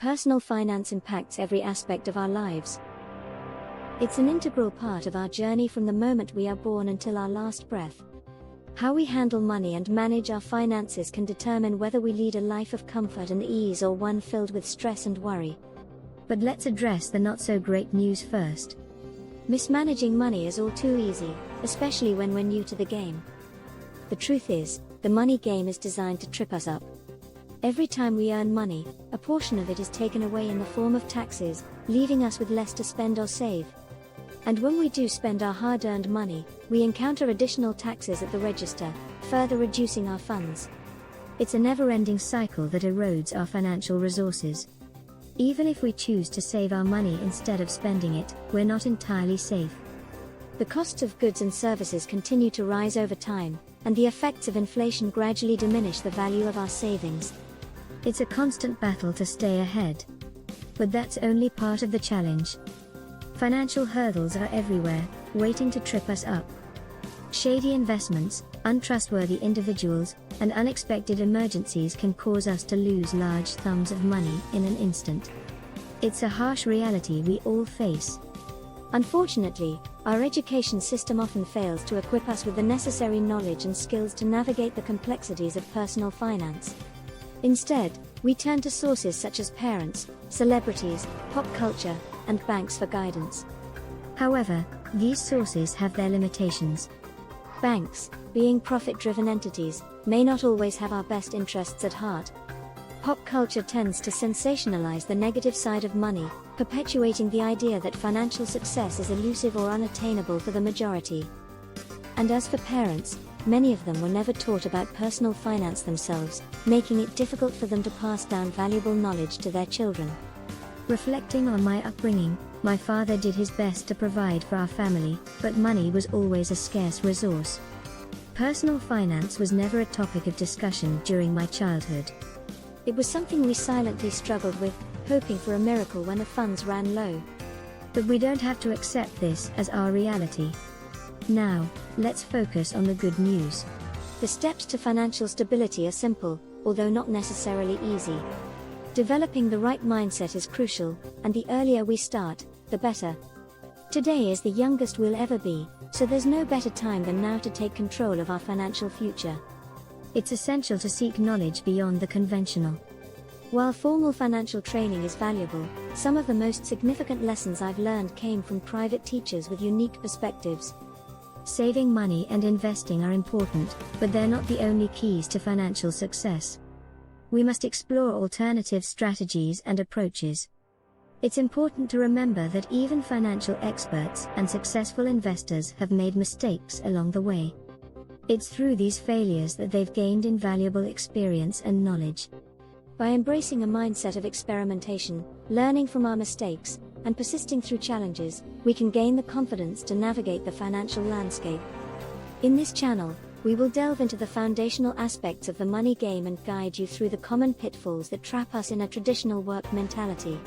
personal finance impacts every aspect of our lives. It's an integral part of our journey from the moment we are born until our last breath. How we handle money and manage our finances can determine whether we lead a life of comfort and ease or one filled with stress and worry. But let's address the not-so-great news first. Mismanaging money is all too easy, especially when we're new to the game. The truth is, the money game is designed to trip us up. Every time we earn money, a portion of it is taken away in the form of taxes, leaving us with less to spend or save. And when we do spend our hard-earned money, we encounter additional taxes at the register, further reducing our funds. It's a never-ending cycle that erodes our financial resources. Even if we choose to save our money instead of spending it, we're not entirely safe. The costs of goods and services continue to rise over time, and the effects of inflation gradually diminish the value of our savings. It's a constant battle to stay ahead. But that's only part of the challenge. Financial hurdles are everywhere, waiting to trip us up. Shady investments, untrustworthy individuals, and unexpected emergencies can cause us to lose large sums of money in an instant. It's a harsh reality we all face. Unfortunately, our education system often fails to equip us with the necessary knowledge and skills to navigate the complexities of personal finance. Instead, we turn to sources such as parents, celebrities, pop culture, and banks for guidance. However, these sources have their limitations. Banks, being profit-driven entities, may not always have our best interests at heart. Pop culture tends to sensationalize the negative side of money, perpetuating the idea that financial success is elusive or unattainable for the majority. And as for parents, many of them were never taught about personal finance themselves, making it difficult for them to pass down valuable knowledge to their children. Reflecting on my upbringing, my father did his best to provide for our family, but money was always a scarce resource. Personal finance was never a topic of discussion during my childhood. It was something we silently struggled with, hoping for a miracle when the funds ran low. But we don't have to accept this as our reality. Now, let's focus on the good news. The steps to financial stability are simple, although not necessarily easy. Developing the right mindset is crucial, and the earlier we start, the better. Today is the youngest we'll ever be, so there's no better time than now to take control of our financial future. It's essential to seek knowledge beyond the conventional. While formal financial training is valuable, some of the most significant lessons I've learned came from private teachers with unique perspectives. Saving money and investing are important, but they're not the only keys to financial success. We must explore alternative strategies and approaches. It's important to remember that even financial experts and successful investors have made mistakes along the way. It's through these failures that they've gained invaluable experience and knowledge. By embracing a mindset of experimentation, learning from our mistakes, and persisting through challenges, we can gain the confidence to navigate the financial landscape. In this channel, we will delve into the foundational aspects of the money game and guide you through the common pitfalls that trap us in a traditional work mentality.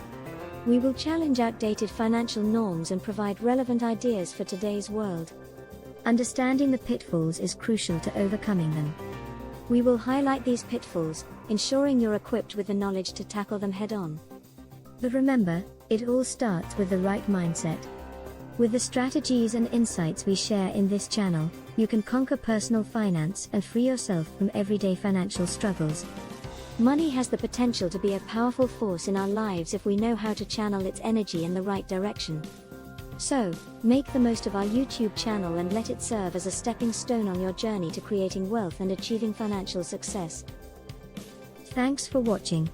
We will challenge outdated financial norms and provide relevant ideas for today's world. Understanding the pitfalls is crucial to overcoming them. We will highlight these pitfalls, ensuring you're equipped with the knowledge to tackle them head-on. But remember, it all starts with the right mindset. With the strategies and insights we share in this channel, you can conquer personal finance and free yourself from everyday financial struggles. Money has the potential to be a powerful force in our lives if we know how to channel its energy in the right direction. So, make the most of our YouTube channel and let it serve as a stepping stone on your journey to creating wealth and achieving financial success. Thanks for watching.